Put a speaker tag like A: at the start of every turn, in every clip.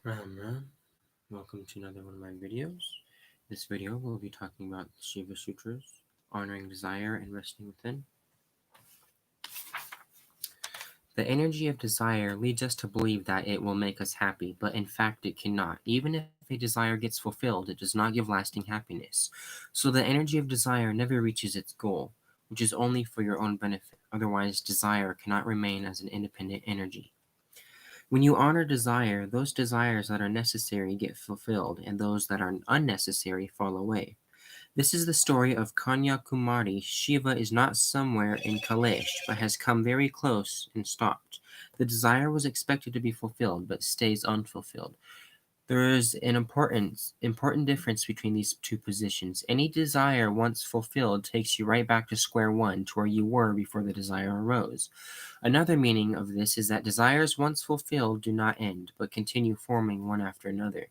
A: Ram Ram, welcome to another one of my videos. This video we'll be talking about the Shiva Sutras, honoring desire and resting within. The energy of desire leads us to believe that it will make us happy, but in fact it cannot. Even if a desire gets fulfilled, it does not give lasting happiness. So the energy of desire never reaches its goal, which is only for your own benefit. Otherwise, desire cannot remain as an independent energy. When you honor desire, those desires that are necessary get fulfilled, and those that are unnecessary fall away. This is the story of Kanyakumari. Shiva is not somewhere in Kailash, but has come very close and stopped. The desire was expected to be fulfilled, but stays unfulfilled. There is an important difference between these two positions. Any desire once fulfilled takes you right back to square one, to where you were before the desire arose. Another meaning of this is that desires once fulfilled do not end, but continue forming one after another.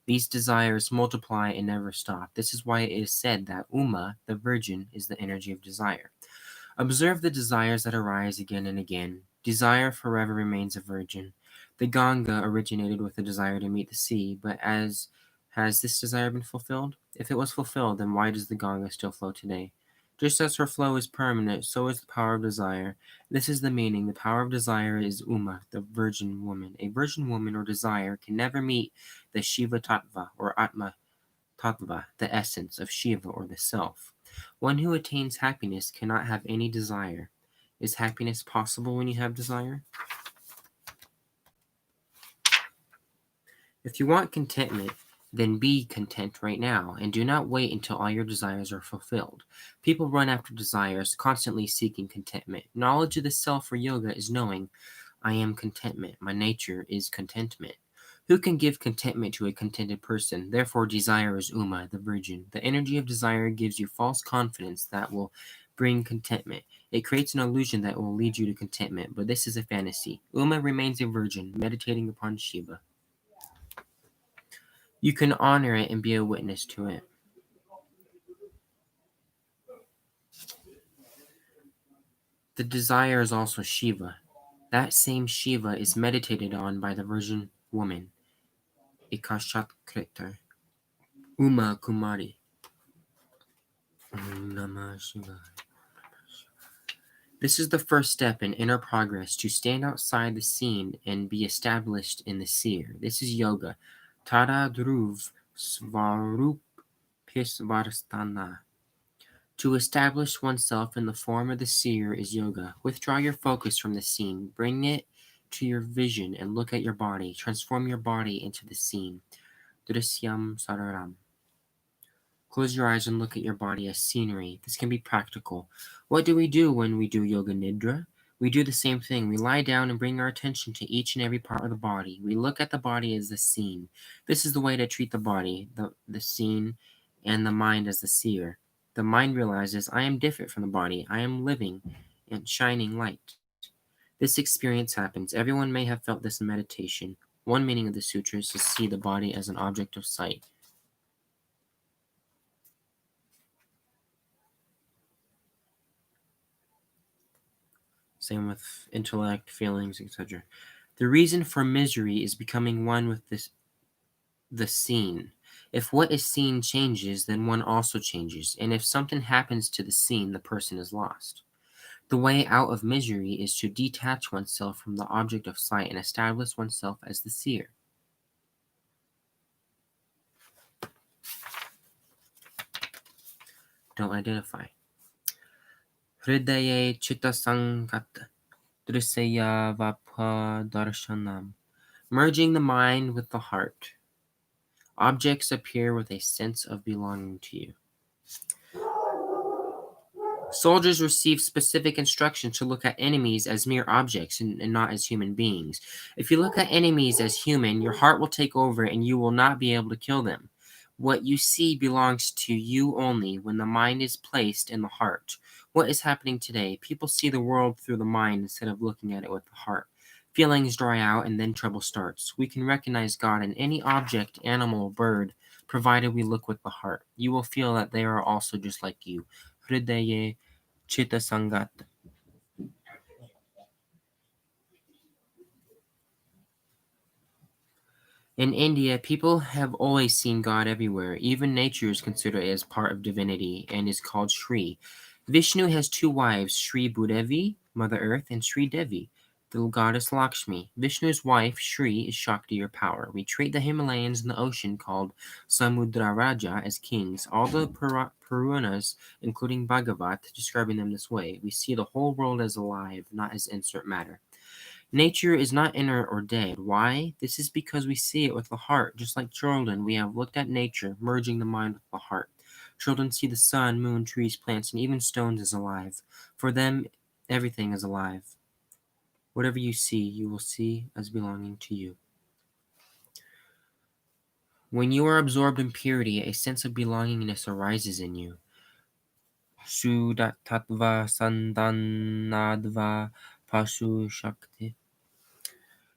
A: These desires multiply and never stop. This is why it is said that Uma, the Virgin, is the energy of desire. Observe the desires that arise again and again. Desire forever remains a virgin. The Ganga originated with a desire to meet the sea, but has this desire been fulfilled? If it was fulfilled, then why does the Ganga still flow today? Just as her flow is permanent, so is the power of desire. This is the meaning. The power of desire is Uma, the virgin woman. A virgin woman or desire can never meet the Shiva Tattva or Atma Tattva, the essence of Shiva or the self. One who attains happiness cannot have any desire. Is happiness possible when you have desire? If you want contentment, then be content right now, and do not wait until all your desires are fulfilled. People run after desires, constantly seeking contentment. Knowledge of the self or yoga is knowing, I am contentment. My nature is contentment. Who can give contentment to a contented person? Therefore, desire is Uma, the virgin. The energy of desire gives you false confidence that will bring contentment. It creates an illusion that will lead you to contentment, but this is a fantasy. Uma remains a virgin, meditating upon Shiva. You can honor it and be a witness to it. The desire is also Shiva. That same Shiva is meditated on by the virgin woman, Ikashatkritar, Uma Kumari. Om Namah Shivaya. This is the first step in inner progress, to stand outside the scene and be established in the seer. This is yoga. Tada Dhruv Svarup Pisvarstana. To establish oneself in the form of the seer is yoga. Withdraw your focus from the scene. Bring it to your vision and look at your body. Transform your body into the scene. Drisyam Sararam. Close your eyes and look at your body as scenery. This can be practical. What do we do when we do yoga nidra? We do the same thing. We lie down and bring our attention to each and every part of the body. We look at the body as the scene. This is the way to treat the body, the scene, and the mind as the seer. The mind realizes, I am different from the body. I am living and shining light. This experience happens. Everyone may have felt this in meditation. One meaning of the sutra is to see the body as an object of sight. Same with intellect, feelings, etc. The reason for misery is becoming one with the seen. If what is seen changes, then one also changes. And if something happens to the seen, the person is lost. The way out of misery is to detach oneself from the object of sight and establish oneself as the seer. Don't identify. Hridaye chittasangat drisaya vapadarshanam. Merging the mind with the heart. Objects appear with a sense of belonging to you. Soldiers receive specific instructions to look at enemies as mere objects and not as human beings. If you look at enemies as human, your heart will take over and you will not be able to kill them. What you see belongs to you only when the mind is placed in the heart. What is happening today? People see the world through the mind instead of looking at it with the heart. Feelings dry out and then trouble starts. We can recognize God in any object, animal, bird, provided we look with the heart. You will feel that they are also just like you. Hridaye Chitta Sangat. In India, people have always seen God everywhere. Even nature is considered as part of divinity and is called Shri. Vishnu has two wives, Shri Bhudevi, Mother Earth, and Shri Devi, the goddess Lakshmi. Vishnu's wife, Shri, is Shakti or power. We treat the Himalayas and the ocean called Samudra Raja as kings. All the Puranas, including Bhagavat, describing them this way. We see the whole world as alive, not as insert matter. Nature is not inert or dead. Why? This is because we see it with the heart. Just like children, we have looked at nature, merging the mind with the heart. Children see the sun, moon, trees, plants, and even stones as alive. For them, everything is alive. Whatever you see, you will see as belonging to you. When you are absorbed in purity, a sense of belongingness arises in you. Sudatatva sandanadva pasu shakti.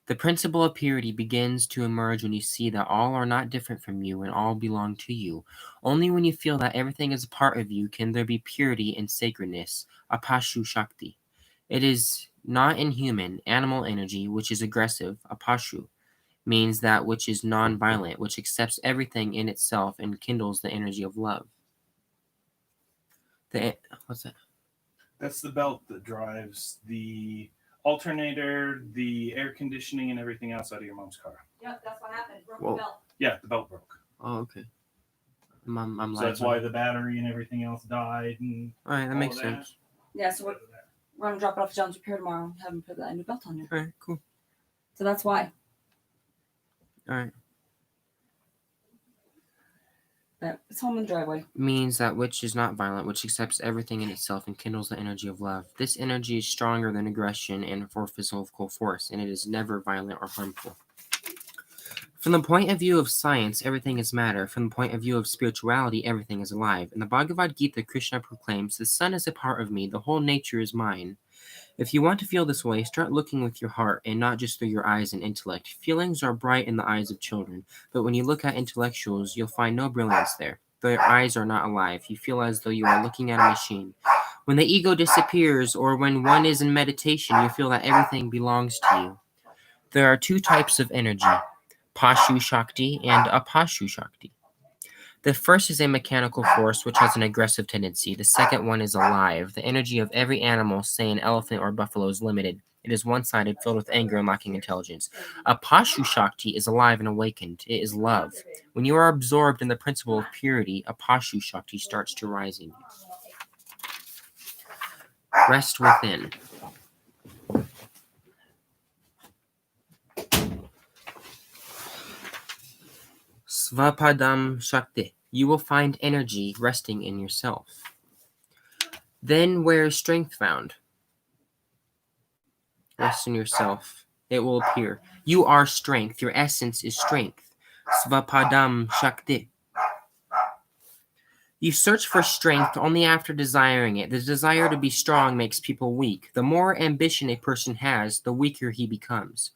A: The principle of purity begins to emerge when you see that all are not different from you and all belong to you. Only when you feel that everything is a part of you can there be purity and sacredness, apashu shakti. It is not inhuman, animal energy, which is aggressive, apashu, means that which is non-violent, which accepts everything in itself and kindles the energy of love. What's that?
B: That's the belt that drives the alternator, the air conditioning, and everything else out of your mom's car.
C: Yep, that's what happened. Broke the belt.
B: Yeah, the belt broke.
A: Oh, okay. I'm
B: so that's why the battery and everything else died. And
A: all right, that makes sense.
C: Yeah, so we're gonna drop it off to John's repair tomorrow and have him put that new belt on you.
A: All right, cool.
C: So that's why.
A: All right.
C: But it's home in the driveway.
A: Means that which is not violent, which accepts everything in itself and kindles the energy of love. This energy is stronger than aggression and for physical force, and it is never violent or harmful. From the point of view of science, everything is matter. From the point of view of spirituality, everything is alive. In the Bhagavad Gita, Krishna proclaims, "The sun is a part of me, the whole nature is mine." If you want to feel this way, start looking with your heart and not just through your eyes and intellect. Feelings are bright in the eyes of children, but when you look at intellectuals, you'll find no brilliance there. Their eyes are not alive. You feel as though you are looking at a machine. When the ego disappears, or when one is in meditation, you feel that everything belongs to you. There are two types of energy, Pashu Shakti and Apashu Shakti. The first is a mechanical force which has an aggressive tendency. The second one is alive. The energy of every animal, say an elephant or buffalo, is limited. It is one-sided, filled with anger and lacking intelligence. Apashu Shakti is alive and awakened. It is love. When you are absorbed in the principle of purity, Apashu Shakti starts to rise in you. Rest within. Svapadam Shakti. You will find energy resting in yourself. Then where is strength found? Rest in yourself. It will appear. You are strength. Your essence is strength. Svapadam Shakti. You search for strength only after desiring it. The desire to be strong makes people weak. The more ambition a person has, the weaker he becomes.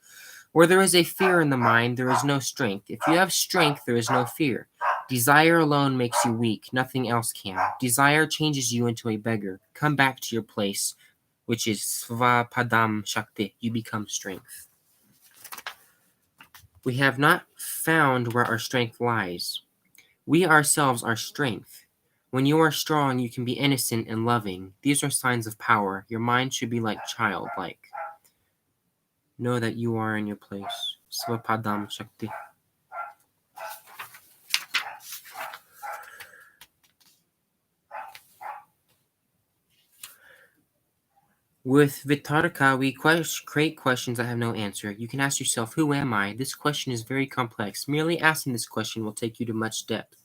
A: Where there is a fear in the mind, there is no strength. If you have strength, there is no fear. Desire alone makes you weak. Nothing else can. Desire changes you into a beggar. Come back to your place, which is Svapadam Shakti. You become strength. We have not found where our strength lies. We ourselves are strength. When you are strong, you can be innocent and loving. These are signs of power. Your mind should be like childlike. Know that you are in your place. Svapadam Shakti. With Vitarka, we create questions that have no answer. You can ask yourself, who am I? This question is very complex. Merely asking this question will take you to much depth.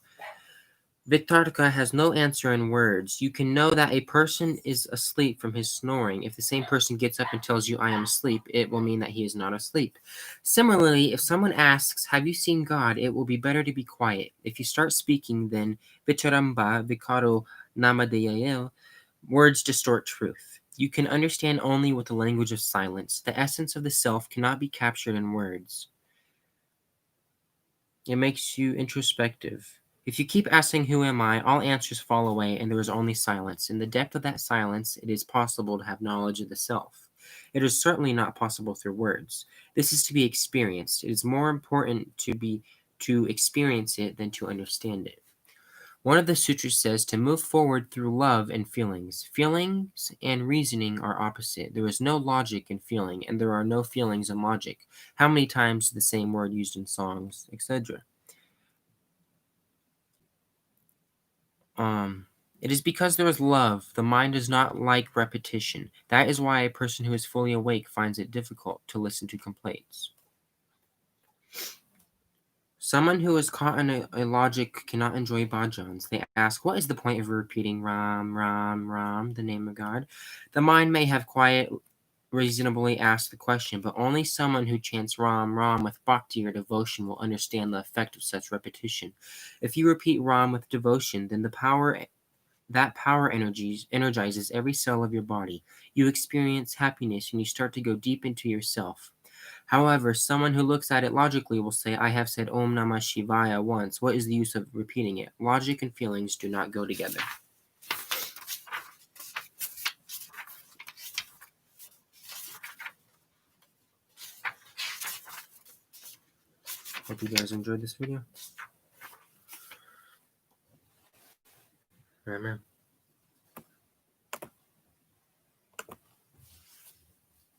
A: Vitarka has no answer in words. You can know that a person is asleep from his snoring. If the same person gets up and tells you, I am asleep, it will mean that he is not asleep. Similarly, if someone asks, have you seen God? It will be better to be quiet. If you start speaking, then Vicharamba, Vicaro Namadeyayel, words distort truth. You can understand only with the language of silence. The essence of the self cannot be captured in words. It makes you introspective. If you keep asking, who am I, all answers fall away and there is only silence. In the depth of that silence, it is possible to have knowledge of the self. It is certainly not possible through words. This is to be experienced. It is more important to experience it than to understand it. One of the sutras says to move forward through love and feelings. Feelings and reasoning are opposite. There is no logic in feeling, and there are no feelings in logic. How many times is the same word used in songs, etc.? It is because there is love. The mind does not like repetition. That is why a person who is fully awake finds it difficult to listen to complaints. Someone who is caught in a logic cannot enjoy bhajans. They ask, what is the point of repeating Ram, Ram, Ram, the name of God? The mind may have quiet, reasonably asked the question, but only someone who chants Ram, Ram with bhakti or devotion will understand the effect of such repetition. If you repeat Ram with devotion, then that power energizes every cell of your body. You experience happiness and you start to go deep into yourself. However, someone who looks at it logically will say, I have said Om Namah Shivaya once. What is the use of repeating it? Logic and feelings do not go together. Hope you guys enjoyed this video. Remember,